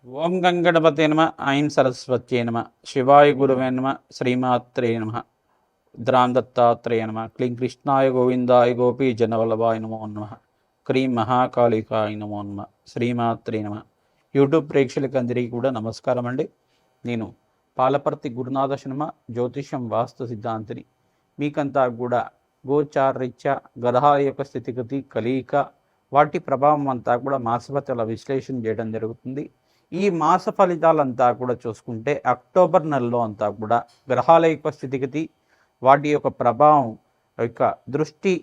ఓం గంగణపతే నమ ఐం సరస్వత్యే నమ శివాయ గురువే నమ శ్రీమాత్రే నమ ద్రాం దత్తాత్రేయ నమ క్లీం కృష్ణాయ గోవిందాయ గోపీ జనవల్లభాయ నమో నమ క్రీం మహాకాళికాయ నమో నమ శ్రీమాత్రే నమ. యూట్యూబ్ ప్రేక్షకులందరికీ కూడా నమస్కారం అండి. నేను పాలపర్తి గురునాథ శర్మ, జ్యోతిషం వాస్తు సిద్ధాంతిని. మీకంతా కూడా గోచారరీత్యా గ్రహాల యొక్క స్థితిగతి, కలయిక, వాటి ప్రభావం అంతా కూడా మాసఫలితాల విశ్లేషణ చేయడం జరుగుతుంది. ఈ మాస ఫలితాలంతా కూడా చూసుకుంటే అక్టోబర్ నెలలో అంతా కూడా గ్రహాల యొక్క స్థితిగతి, వాటి యొక్క ప్రభావం యొక్క దృష్టి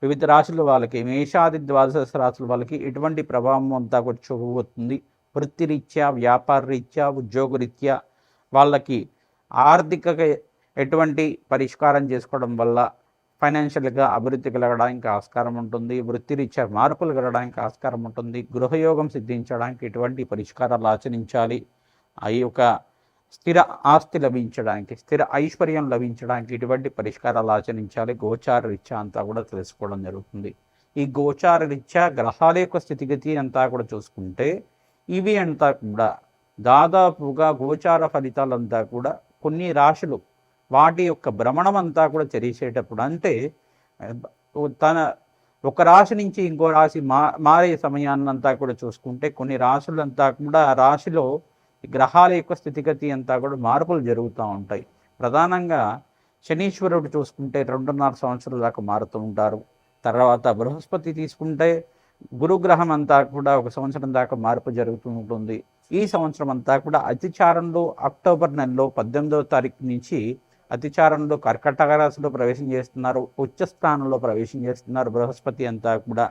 వివిధ రాశుల వాళ్ళకి, మేషాది ద్వాదశ రాశుల వాళ్ళకి ఎటువంటి ప్రభావం అంతా కూడా చూపబోతుంది. వృత్తిరీత్యా, వ్యాపార రీత్యా, ఉద్యోగరీత్యా వాళ్ళకి ఆర్థిక ఎటువంటి పరిష్కారం చేసుకోవడం వల్ల ఫైనాన్షియల్గా అభివృద్ధి కలగడానికి ఆస్కారం ఉంటుంది. వృత్తిరీత్యా మార్పులు కలగడానికి ఆస్కారం ఉంటుంది. గృహయోగం సిద్ధించడానికి ఎటువంటి పరిష్కారాలు ఆచరించాలి, ఆ యొక్క స్థిర ఆస్తి లభించడానికి, స్థిర ఐశ్వర్యం లభించడానికి ఎటువంటి పరిష్కారాలు ఆచరించాలి, గోచార రీత్యా అంతా కూడా తెలుసుకోవడం జరుగుతుంది. ఈ గోచార రీత్యా గ్రహాల యొక్క స్థితిగతి అంతా కూడా చూసుకుంటే ఇవి అంతా కూడా దాదాపుగా గోచార ఫలితాలంతా కూడా కొన్ని రాశులు వాటి యొక్క భ్రమణం అంతా కూడా చేసేటప్పుడు, అంటే తన ఒక రాశి నుంచి ఇంకో రాశి మారే సమయాన్నంతా కూడా చూసుకుంటే కొన్ని రాశులంతా కూడా ఆ రాశిలో గ్రహాల యొక్క స్థితిగతి అంతా కూడా మార్పులు జరుగుతూ ఉంటాయి. ప్రధానంగా శనీశ్వరుడు చూసుకుంటే 2.5 సంవత్సరాల దాకా మారుతూ ఉంటారు. తర్వాత బృహస్పతి తీసుకుంటే గురుగ్రహం అంతా కూడా 1 సంవత్సరం దాకా మార్పు జరుగుతూ ఉంటుంది. ఈ సంవత్సరం అంతా కూడా అతిచారంలో అక్టోబర్ నెలలో 18వ తారీఖు నుంచి అతిచారంలో కర్కటక రాశిలో ప్రవేశం చేస్తున్నారు. ఉచ్చ స్థానంలో ప్రవేశం చేస్తున్నారు బృహస్పతి అంతా కూడా.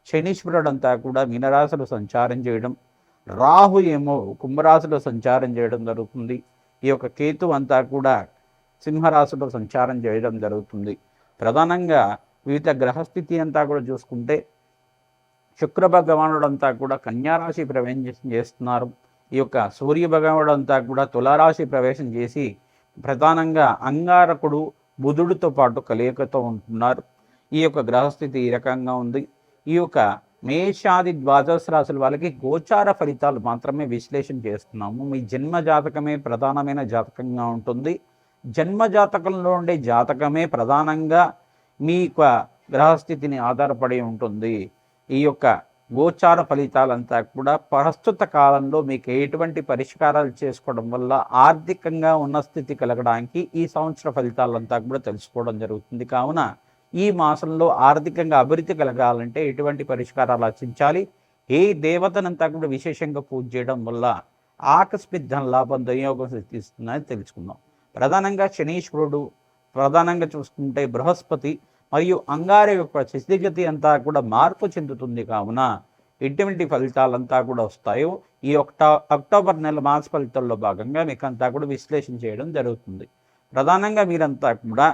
శనీశ్వరుడు అంతా కూడా మీనరాశిలో సంచారం చేయడం, రాహు ఏమో కుంభరాశిలో సంచారం చేయడం జరుగుతుంది. ఈ యొక్క కేతు అంతా కూడా సింహరాశిలో సంచారం చేయడం జరుగుతుంది. ప్రధానంగా వివిధ గ్రహస్థితి అంతా కూడా చూసుకుంటే శుక్ర భగవానుడు అంతా కూడా కన్యారాశి ప్రవేశం చేస్తున్నారు. ఈ యొక్క సూర్య భగవానుడు అంతా కూడా తులారాశి ప్రవేశం చేసి ప్రధానంగా అంగారకుడు బుధుడితో పాటు కలయికతో ఉంటున్నారు. ఈ యొక్క గ్రహస్థితి ఈ రకంగా ఉంది. ఈ యొక్క మేషాది ద్వాదశ రాశుల వాళ్ళకి గోచార ఫలితాలు మాత్రమే విశ్లేషణ చేస్తున్నాము. మీ జన్మ జాతకమే ప్రధానమైన జాతకంగా ఉంటుంది. జన్మ జాతకంలో ఉండే జాతకమే ప్రధానంగా మీ యొక్క గ్రహస్థితిని ఆధారపడి ఉంటుంది. ఈ యొక్క గోచార ఫలితాలంతా కూడా ప్రస్తుత కాలంలో మీకు ఎటువంటి పరిష్కారాలు చేసుకోవడం వల్ల ఆర్థికంగా ఉన్న స్థితి కలగడానికి ఈ సంవత్సర ఫలితాలంతా కూడా తెలుసుకోవడం జరుగుతుంది. కావున ఈ మాసంలో ఆర్థికంగా అభివృద్ధి కలగాలంటే ఎటువంటి పరిష్కారాలు ఆచరించాలి, ఏ దేవతనంతా కూడా విశేషంగా పూజ చేయడం వల్ల ఆకస్మిక ధన లాభం దుర్యోగం సిద్ధిస్తుందని తెలుసుకుందాం. ప్రధానంగా శనీశ్వరుడు, ప్రధానంగా చూసుకుంటే బృహస్పతి మరియు అంగార యొక్క స్థితిగతి అంతా కూడా మార్పు చెందుతుంది. కావున ఎటువంటి ఫలితాలంతా కూడా వస్తాయో ఈ అక్టోబర్ నెల మాస ఫలితాల్లో భాగంగా మీకు అంతా కూడా విశ్లేషణ చేయడం జరుగుతుంది. ప్రధానంగా మీరంతా కూడా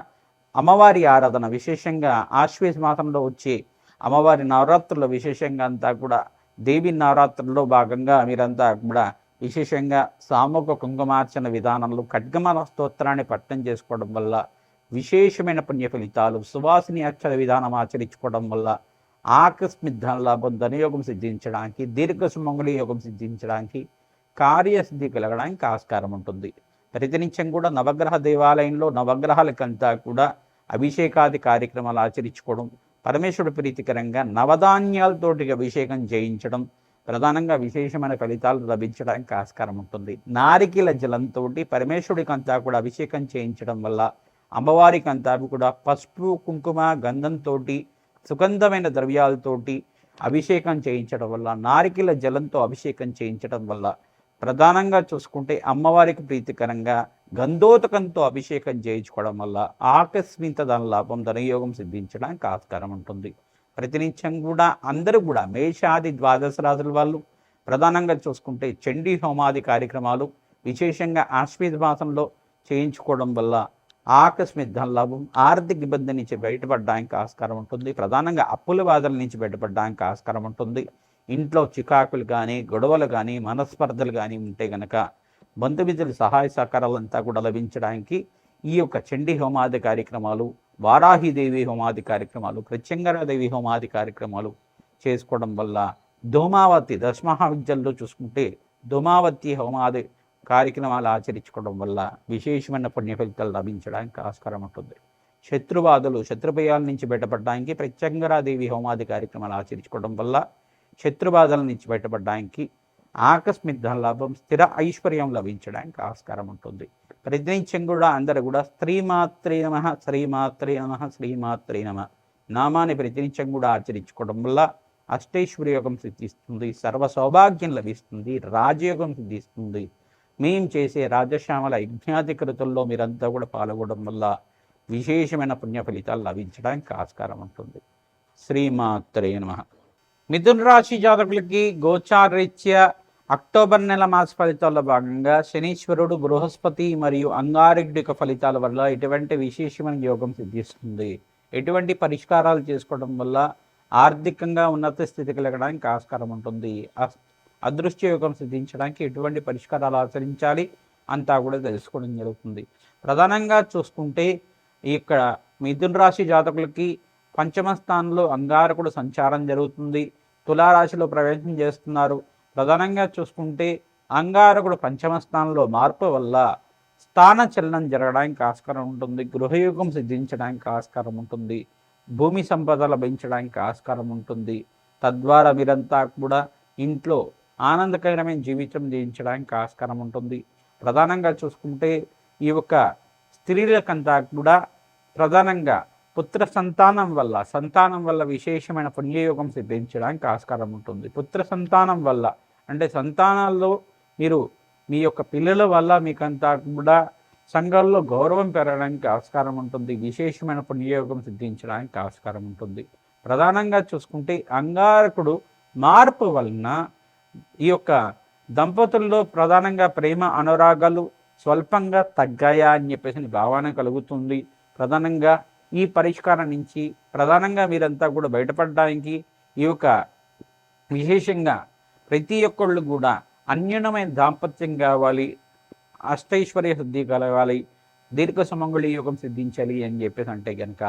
అమ్మవారి ఆరాధన, విశేషంగా ఆశ్వేజ మాసంలో వచ్చే అమ్మవారి నవరాత్రుల్లో విశేషంగా అంతా కూడా దేవి నవరాత్రుల్లో భాగంగా మీరంతా కూడా విశేషంగా సామూహిక కుంకుమార్చన విధానంలో ఖడ్గమాల స్తోత్రాన్ని పఠనం చేసుకోవడం వల్ల విశేషమైన పుణ్య ఫలితాలు, సువాసిని అక్షర విధానం ఆచరించుకోవడం వల్ల ఆకస్మిక ధన లాభం, ధనయోగం సిద్ధించడానికి, దీర్ఘ సుమంగళి యోగం సిద్ధించడానికి, కార్యసిద్ధి కలగడానికి ఆస్కారం ఉంటుంది. ప్రతినిత్యం కూడా నవగ్రహ దేవాలయంలో నవగ్రహాలకంతా కూడా అభిషేకాది కార్యక్రమాలు ఆచరించుకోవడం, పరమేశ్వరుడు ప్రీతికరంగా నవధాన్యాలతోటి అభిషేకం చేయించడం ప్రధానంగా విశేషమైన ఫలితాలు లభించడానికి ఆస్కారం ఉంటుంది. నారికేల జలంతో పరమేశ్వరుడికి అంతా కూడా అభిషేకం చేయించడం వల్ల అమ్మవారికి అంతా కూడా పసుపు, కుంకుమ, గంధంతో, సుగంధమైన ద్రవ్యాలతోటి అభిషేకం చేయించడం వల్ల, నారికేల జలంతో అభిషేకం చేయించడం వల్ల, ప్రధానంగా చూసుకుంటే అమ్మవారికి ప్రీతికరంగా గంధోతకంతో అభిషేకం చేయించుకోవడం వల్ల ఆకస్మిక ధన లాభం, ధనయోగం సిద్ధించడానికి ఆస్కారం ఉంటుంది. ప్రతినిత్యం కూడా అందరూ కూడా మేషాది ద్వాదశ రాశుల వాళ్ళు ప్రధానంగా చూసుకుంటే చండీ హోమాది కార్యక్రమాలు విశేషంగా ఆశ్వేజ మాసంలో చేయించుకోవడం వల్ల ఆకస్మిక ధన లాభం, ఆర్థిక ఇబ్బంది నుంచి బయటపడడానికి ఆస్కారం ఉంటుంది. ప్రధానంగా అప్పుల బాధల నుంచి బయటపడడానికి ఆస్కారం ఉంటుంది. ఇంట్లో చికాకులు కానీ, గొడవలు కానీ, మనస్పర్ధలు కానీ ఉంటే గనక బంధుమిత్రుల సహాయ సహకారాలంతా కూడా లభించడానికి ఈ యొక్క చండీ హోమాది కార్యక్రమాలు, వారాహిదేవి హోమాది కార్యక్రమాలు, ప్రత్యంగరాదేవి హోమాది కార్యక్రమాలు చేసుకోవడం వల్ల ధూమావతి దశమహావిద్యల్లో చూసుకుంటే ధూమావతి హోమాది కార్యక్రమాలు ఆచరించుకోవడం వల్ల విశేషమైన పుణ్య ఫలితాలు లభించడానికి ఆస్కారం ఉంటుంది. శత్రుబాధలు శత్రుభయాల నుంచి బయటపడడానికి ప్రత్యంగరాదేవి హోమాది కార్యక్రమాలు ఆచరించుకోవడం వల్ల శత్రుబాధల నుంచి బయటపడడానికి ఆకస్మిక ధనలాభం స్థిర ఐశ్వర్యం లభించడానికి ఆస్కారం ఉంటుంది. ప్రతినిత్యం కూడా అందరూ కూడా శ్రీమాత్రే నమః శ్రీమాత్రే నమః శ్రీమాత్రే నమః నామాన్ని ప్రతినిత్యం కూడా ఆచరించుకోవడం వల్ల అష్టైశ్వర్య యోగం సిద్ధిస్తుంది, సర్వ సౌభాగ్యం లభిస్తుంది, రాజయోగం సిద్ధిస్తుంది. మేము చేసే రాజశ్యామల యజ్ఞాధికృతుల్లో మీరంతా కూడా పాల్గొనడం వల్ల విశేషమైన పుణ్య ఫలితాలు లభించడానికి ఆస్కారం ఉంటుంది. శ్రీమాత్రే నమః. మిథున రాశి జాతకులకి గోచారరీత్యా అక్టోబర్ నెల మాస ఫలితాల్లో భాగంగా శనీశ్వరుడు, బృహస్పతి మరియు అంగారకుడి యొక్క ఫలితాల వల్ల ఎటువంటి విశేషమైన యోగం సిద్ధిస్తుంది. ఎటువంటి పరిష్కారాలు చేసుకోవడం వల్ల ఆర్థికంగా ఉన్నత స్థితి కలగడానికి ఆస్కారం ఉంటుంది. అదృష్ట యోగం సిద్ధించడానికి ఎటువంటి పరిష్కారాలు ఆచరించాలి అంతా కూడా తెలుసుకోవడం జరుగుతుంది. ప్రధానంగా చూసుకుంటే ఇక్కడ మిథున రాశి జాతకులకి పంచమ స్థానంలో అంగారకుడు సంచారం జరుగుతుంది. తులారాశిలో ప్రవేశం చేస్తున్నారు. ప్రధానంగా చూసుకుంటే అంగారకుడు పంచమ స్థానంలో మార్పు వల్ల స్థాన చలనం జరగడానికి ఆస్కారం ఉంటుంది. గృహయోగం సిద్ధించడానికి ఆస్కారం ఉంటుంది. భూమి సంపద లభించడానికి ఆస్కారం ఉంటుంది. తద్వారా మీరంతా కూడా ఇంట్లో ఆనందకరమైన జీవితం జీవించడానికి ఆస్కారం ఉంటుంది. ప్రధానంగా చూసుకుంటే ఈ యొక్క స్త్రీలకంతా కూడా ప్రధానంగా పుత్ర సంతానం వల్ల విశేషమైన పుణ్యయోగం సిద్ధించడానికి ఆస్కారం ఉంటుంది. పుత్ర సంతానం వల్ల అంటే సంతానాల్లో మీరు మీ యొక్క పిల్లల వల్ల మీకంతా కూడా సంఘాల్లో గౌరవం పెరగడానికి ఆస్కారం ఉంటుంది. విశేషమైన పుణ్యయోగం సిద్ధించడానికి ఆస్కారం ఉంటుంది. ప్రధానంగా చూసుకుంటే అంగారకుడు మార్పు వలన ఈ యొక్క దంపతుల్లో ప్రధానంగా ప్రేమ అనురాగాలు స్వల్పంగా తగ్గాయా అని చెప్పేసి భావన కలుగుతుంది. ప్రధానంగా ఈ పరిష్కారం నుంచి ప్రధానంగా మీరంతా కూడా బయటపడడానికి ఈ యొక్క విశేషంగా ప్రతి ఒక్కళ్ళు కూడా అన్యూనమైన దాంపత్యం కావాలి, అష్టైశ్వర్య శుద్ధి కలగాలి, దీర్ఘ సుమంగళి యోగం సిద్ధించాలి అని చెప్పేసి అంటే కనుక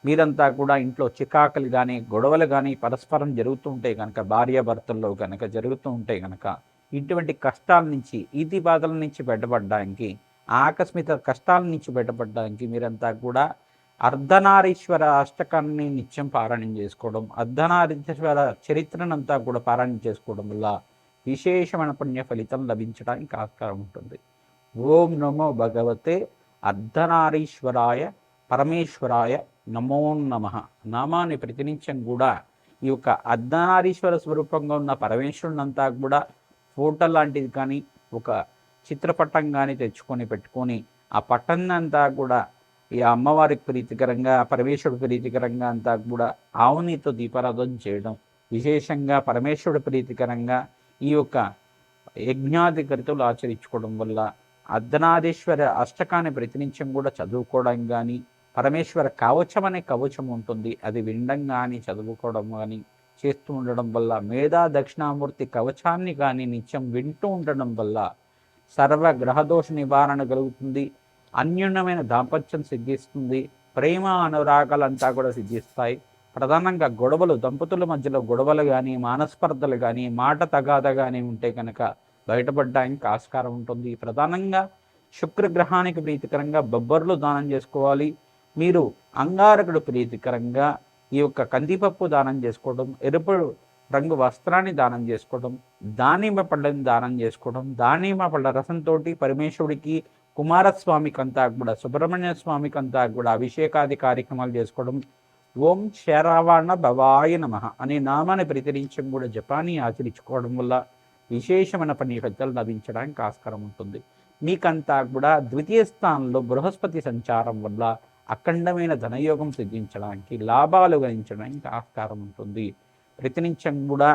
మీరంతా కూడా ఇంట్లో చికాకులు కానీ గొడవలు కానీ పరస్పరం జరుగుతూ ఉంటే కనుక భార్యాభర్తల్లో కనుక జరుగుతూ ఉంటే కనుక ఇటువంటి కష్టాల నుంచి ఈతి బాధల నుంచి బయటపడడానికి ఆకస్మిక కష్టాల నుంచి బయటపడడానికి మీరంతా కూడా అర్ధనారీశ్వర అష్టకాన్ని నిత్యం పారాయణం చేసుకోవడం, అర్ధనారీశ్వర చరిత్రనంతా కూడా పారాయణం చేసుకోవడం వల్ల విశేషమైన పుణ్య ఫలితం లభించడానికి ఆస్కారం ఉంటుంది. ఓం నమో భగవతే అర్ధనారీశ్వరాయ పరమేశ్వరాయ నమో నమః నామాన్ని ప్రతినిత్యం కూడా ఈ యొక్క అర్ధనారీశ్వర స్వరూపంగా ఉన్న పరమేశ్వరునంతా కూడా ఫోటో లాంటిది కానీ ఒక చిత్రపటం కానీ తెచ్చుకొని పెట్టుకొని ఆ పట్టాన్నంతా కూడా ఈ అమ్మవారికి ప్రీతికరంగా పరమేశ్వరుడు ప్రీతికరంగా అంతా కూడా ఆవునితో దీపారాధన చేయడం, విశేషంగా పరమేశ్వరుడు ప్రీతికరంగా ఈ యొక్క యజ్ఞాధికృతులు ఆచరించుకోవడం వల్ల అర్ధనారీశ్వర అష్టకాన్ని ప్రతినిత్యం కూడా చదువుకోవడం కానీ, పరమేశ్వర కవచం అనే కవచం ఉంటుంది, అది వినడం కానీ చదువుకోవడం కానీ చేస్తూ ఉండడం వల్ల మేధా దక్షిణామూర్తి కవచాన్ని కానీ నిత్యం వింటూ ఉండడం వల్ల సర్వ గ్రహదోష నివారణ కలుగుతుంది. అన్యూన్యమైన దాంపత్యం సిద్ధిస్తుంది. ప్రేమ అనురాగాలంతా కూడా సిద్ధిస్తాయి. ప్రధానంగా గొడవలు దంపతుల మధ్యలో గొడవలు కానీ మానస్పర్ధలు కానీ మాట తగాద కానీ ఉంటే కనుక బయటపడడానికి ఆస్కారం ఉంటుంది. ప్రధానంగా శుక్రగ్రహానికి ప్రీతికరంగా బొబ్బర్లు దానం చేసుకోవాలి. మీరు అంగారకుడు ప్రీతికరంగా ఈ యొక్క కందిపప్పు దానం చేసుకోవడం, ఎరుపు రంగు వస్త్రాన్ని దానం చేసుకోవడం, దానిమ్మ పళ్ళని దానం చేసుకోవడం, దానిమ్మ పళ్ళ రసంతో పరమేశ్వరుడికి కుమారస్వామికి అంతా కూడా సుబ్రహ్మణ్య స్వామికి అంతా కూడా అభిషేకాది కార్యక్రమాలు చేసుకోవడం, ఓం శరవణ భవాయ నమః అనే నామాన్ని ప్రతినిత్యం కూడా జపాన్ని ఆచరించుకోవడం వల్ల విశేషమైన పని ఫలితాలు లభించడానికి ఆస్కారం ఉంటుంది. మీకంతా కూడా ద్వితీయ స్థానంలో బృహస్పతి సంచారం వల్ల అఖండమైన ధనయోగం సిద్ధించడానికి లాభాలు గణించడానికి ఆస్కారం ఉంటుంది. ప్రతినిత్యం కూడా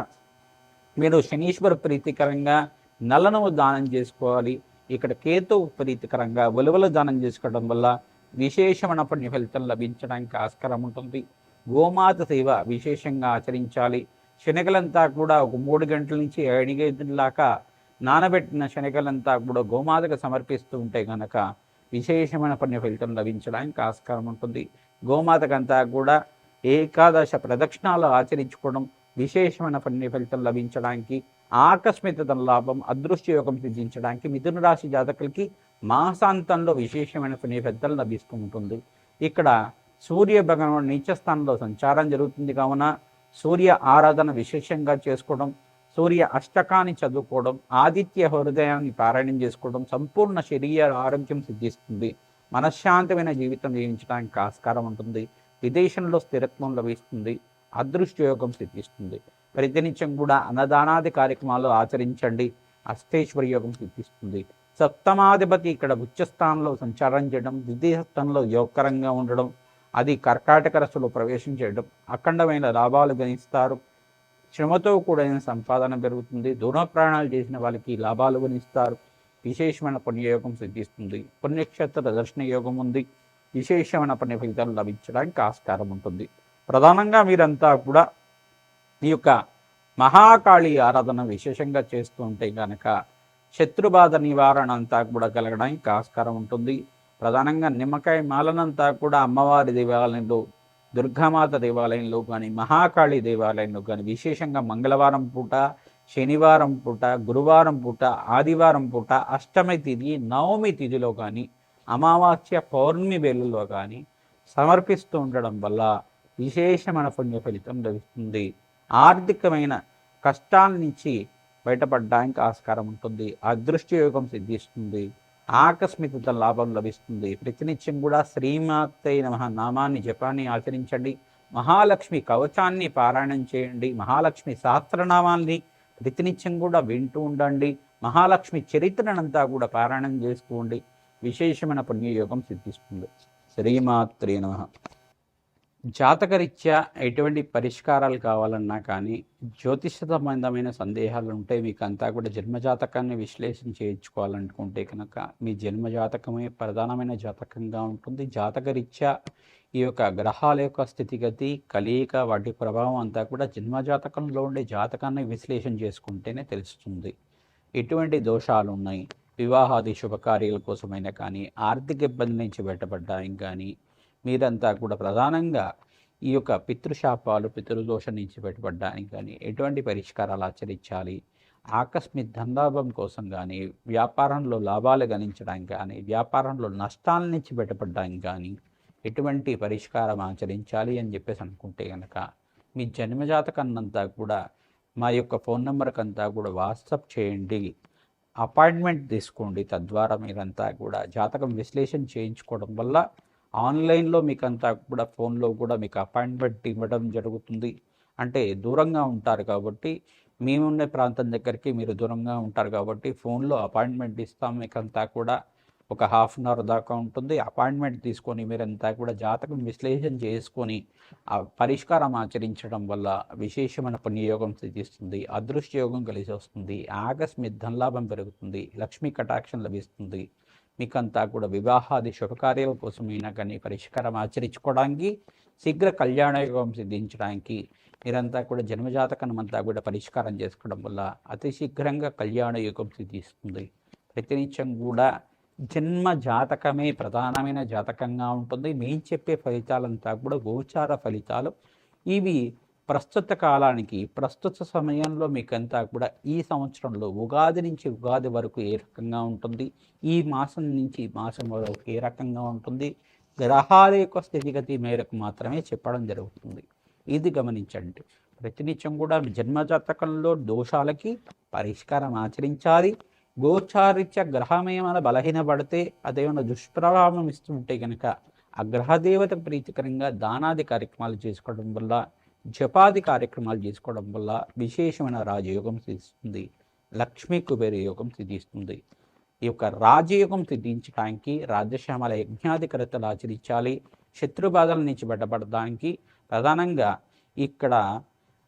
మీరు శనీశ్వర ప్రీతికరంగా నల్లనము దానం చేసుకోవాలి. ఇక్కడ కేతు ప్రీతికరంగా ఉలువలు దానం చేసుకోవడం వల్ల విశేషమైన పుణ్య ఫలితం లభించడానికి ఆస్కారం ఉంటుంది. గోమాత సేవ విశేషంగా ఆచరించాలి. శనగలంతా కూడా ఒక 3 గంటల నుంచి 7 గంటల దాకా నానబెట్టిన శనగలంతా కూడా గోమాతకు సమర్పిస్తూ ఉంటే కనుక విశేషమైన పుణ్య ఫలితం లభించడానికి ఆస్కారం ఉంటుంది. గోమాతకంతా కూడా ఏకాదశ ప్రదక్షిణాలు ఆచరించుకోవడం విశేషమైన పుణ్య ఫలితం లభించడానికి ఆకస్మిక ధనలాభం, అదృష్ట యోగం సిద్ధించడానికి మిథున రాశి జాతకులకి మాసాంతంలో విశేషమైన కొన్ని పెద్దలు లభిస్తూ ఉంటుంది. ఇక్కడ సూర్య భగవానుడు నీచస్థానంలో సంచారం జరుగుతుంది కావున సూర్య ఆరాధన విశేషంగా చేసుకోవడం, సూర్య అష్టకాన్ని చదువుకోవడం, ఆదిత్య హృదయాన్ని పారాయణం చేసుకోవడం సంపూర్ణ శరీర ఆరోగ్యం సిద్ధిస్తుంది. మనశ్శాంతమైన జీవితం జీవించడానికి ఆస్కారం ఉంటుంది. విదేశంలో స్థిరత్వం లభిస్తుంది. అదృష్ట యోగం సిద్ధిస్తుంది. ప్రతినిత్యం కూడా అన్నదానాది కార్యక్రమాలు ఆచరించండి. అష్టేశ్వరి యోగం సిద్ధిస్తుంది. సప్తమాధిపతి ఇక్కడ ఉచ్చస్థానంలో సంచారం చేయడం, ద్వితీయ స్థానంలో యోగకరంగా ఉండడం, అది కర్కాటక రాశిలో ప్రవేశం చేయడం, అఖండమైన లాభాలు గణిస్తారు. శ్రమతో కూడిన సంపాదన పెరుగుతుంది. దూర ప్రయాణాలు చేసిన వాళ్ళకి లాభాలు గణిస్తారు. విశేషమైన పుణ్యయోగం సిద్ధిస్తుంది. పుణ్యక్షేత్ర దర్శన యోగం ఉంది. విశేషమైన పుణ్య ఫలితాలు లభించడానికి ఆస్కారం ఉంటుంది. ప్రధానంగా మీరంతా కూడా ఈ యొక్క మహాకాళి ఆరాధన విశేషంగా చేస్తూ ఉంటే కనుక శత్రుబాధ నివారణ అంతా కూడా కలగడానికి ఆస్కారం ఉంటుంది. ప్రధానంగా నిమ్మకాయ మాలనంతా కూడా అమ్మవారి దేవాలయంలో, దుర్గామాత దేవాలయంలో కానీ, మహాకాళి దేవాలయంలో కానీ విశేషంగా మంగళవారం పూట, శనివారం పూట, గురువారం పూట, ఆదివారం పూట, అష్టమి తిథి, నవమి తిథిలో కానీ, అమావాస్య పౌర్ణమి వేళల్లో కానీ సమర్పిస్తూ ఉండడం వల్ల విశేషమైన పుణ్య ఫలితం లభిస్తుంది. ఆర్థికమైన కష్టాల నుంచి బయటపడడానికి ఆస్కారం ఉంటుంది. అదృష్ట యోగం సిద్ధిస్తుంది. ఆకస్మిక లాభం లభిస్తుంది. ప్రతినిత్యం కూడా శ్రీమాత్రే నమః నామాన్ని జపాన్ని ఆచరించండి. మహాలక్ష్మి కవచాన్ని పారాయణం చేయండి. మహాలక్ష్మి సహస్రనామాన్ని ప్రతినిత్యం కూడా వింటూ ఉండండి. మహాలక్ష్మి చరిత్రనంతా కూడా పారాయణం చేసుకోండి. విశేషమైన పుణ్యయోగం సిద్ధిస్తుంది. శ్రీమాత్రే నమః. జాతకరీత్యా ఎటువంటి పరిష్కారాలు కావాలన్నా కానీ, జ్యోతిష సంబంధమైన సందేహాలు ఉంటే మీకు అంతా కూడా జన్మజాతకాన్ని విశ్లేషణ చేయించుకోవాలనుకుంటే కనుక మీ జన్మజాతకమే ప్రధానమైన జాతకంగా ఉంటుంది. జాతకరీత్యా ఈ యొక్క గ్రహాల యొక్క స్థితిగతి, కలయిక, వాటి ప్రభావం అంతా కూడా జన్మజాతకంలో ఉండే జాతకాన్ని విశ్లేషణ చేసుకుంటేనే తెలుస్తుంది. ఎటువంటి దోషాలు ఉన్నాయి, వివాహాది శుభకార్యాల కోసమైనా కానీ, ఆర్థిక ఇబ్బంది నుంచి బయటపడడానికి కానీ, మీరంతా కూడా ప్రధానంగా ఈ యొక్క పితృశాపాలు, పితృదోషం నుంచి బయటపడడానికి కానీ ఎటువంటి పరిష్కారాలు ఆచరించాలి, ఆకస్మిక ధనలాభం కోసం కానీ, వ్యాపారంలో లాభాలు గణించడానికి కానీ, వ్యాపారంలో నష్టాల నుంచి బయటపడడానికి కానీ ఎటువంటి పరిష్కారం ఆచరించాలి అని చెప్పేసి అనుకుంటే కనుక మీ జన్మజాతకాన్నంతా కూడా మా యొక్క ఫోన్ నెంబర్కి అంతా కూడా వాట్సాప్ చేయండి. అపాయింట్మెంట్ తీసుకోండి. తద్వారా మీరంతా కూడా జాతకం విశ్లేషణ చేయించుకోవడం వల్ల ఆన్లైన్లో మీకు అంతా కూడా ఫోన్లో కూడా మీకు అపాయింట్మెంట్ ఇవ్వడం జరుగుతుంది. అంటే దూరంగా ఉంటారు కాబట్టి, మేమున్న ప్రాంతం దగ్గరికి మీరు దూరంగా ఉంటారు కాబట్టి ఫోన్లో అపాయింట్మెంట్ ఇస్తాం. మీకంతా కూడా ఒక హాఫ్ అన్ అవర్ దాకా ఉంటుంది. అపాయింట్మెంట్ తీసుకొని మీరంతా కూడా జాతకం విశ్లేషణ చేసుకొని ఆ పరిష్కారం ఆచరించడం వల్ల విశేషమైన పుణ్యయోగం సిద్ధిస్తుంది. అదృష్ట యోగం కలిసి వస్తుంది. ఆకస్మిక ధనలాభం పెరుగుతుంది. లక్ష్మీ కటాక్షం లభిస్తుంది. మీకంతా కూడా వివాహాది శుభకార్యాల కోసమైనా కానీ పరిష్కారం ఆచరించుకోవడానికి, శీఘ్ర కళ్యాణయోగం సిద్ధించడానికి మీరంతా కూడా జన్మజాతకం అంతా కూడా పరిష్కారం చేసుకోవడం వల్ల అతి శీఘ్రంగా కళ్యాణయోగం సిద్ధిస్తుంది. ప్రతినిత్యం కూడా జన్మ జాతకమే ప్రధానమైన జాతకంగా ఉంటుంది. మేము చెప్పే ఫలితాలంతా కూడా గోచార ఫలితాలు. ఇవి ప్రస్తుత కాలానికి, ప్రస్తుత సమయంలో మీకంతా కూడా ఈ సంవత్సరంలో ఉగాది నుంచి ఉగాది వరకు ఏ రకంగా ఉంటుంది, ఈ మాసం నుంచి ఈ మాసం వరకు ఏ రకంగా ఉంటుంది, గ్రహాల యొక్క స్థితిగతి మేరకు మాత్రమే చెప్పడం జరుగుతుంది. ఇది గమనించండి. ప్రతినిత్యం కూడా జన్మజాతకంలో దోషాలకి పరిష్కారం ఆచరించాలి. గోచారిత్య గ్రహం ఏమైనా బలహీనపడితే అదేమైనా దుష్ప్రభావం ఇస్తుంటే కనుక ఆ గ్రహదేవతకు ప్రీతికరంగా దానాది కార్యక్రమాలు చేసుకోవడం వల్ల, జపాది కార్యక్రమాలు చేసుకోవడం వల్ల విశేషమైన రాజయోగం సిద్ధిస్తుంది. లక్ష్మీ కుబేర యోగం సిద్ధిస్తుంది. ఈ యొక్క రాజయోగం సిద్ధించడానికి రాజశ్యామల యజ్ఞాధికరతలు ఆచరించాలి. శత్రుబాధల నుంచి బయటపడడానికి ప్రధానంగా ఇక్కడ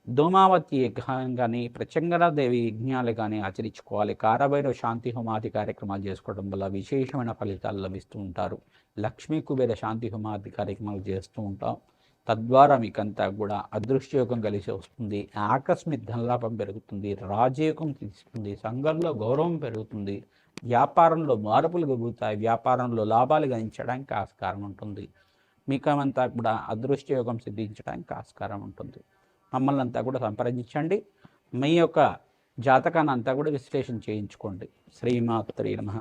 ధూమావతి యజ్ఞం కానీ, ప్రచంగరాదేవి యజ్ఞాలు కానీ ఆచరించుకోవాలి. కారభైరవ శాంతి హోమాది కార్యక్రమాలు చేసుకోవడం వల్ల విశేషమైన ఫలితాలు లభిస్తూ ఉంటారు. లక్ష్మీ కుబేర శాంతి హోమాది కార్యక్రమాలు చేస్తూ ఉంటాం. తద్వారా మీకంతా కూడా అదృష్టయోగం కలిసి వస్తుంది. ఆకస్మిక ధనలాభం పెరుగుతుంది. రాజయోగం తీసుకుంది. సంఘంలో గౌరవం పెరుగుతుంది. వ్యాపారంలో మార్పులు కలుగుతాయి. వ్యాపారంలో లాభాలు గణించడానికి ఆస్కారం ఉంటుంది. మీకంతా కూడా అదృష్టయోగం సిద్ధించడానికి ఆస్కారం ఉంటుంది. మమ్మల్ని అంతా కూడా సంప్రదించండి. మీ యొక్క జాతకాన్ని అంతా కూడా విశ్లేషణ చేయించుకోండి. శ్రీమాత్రే నమః.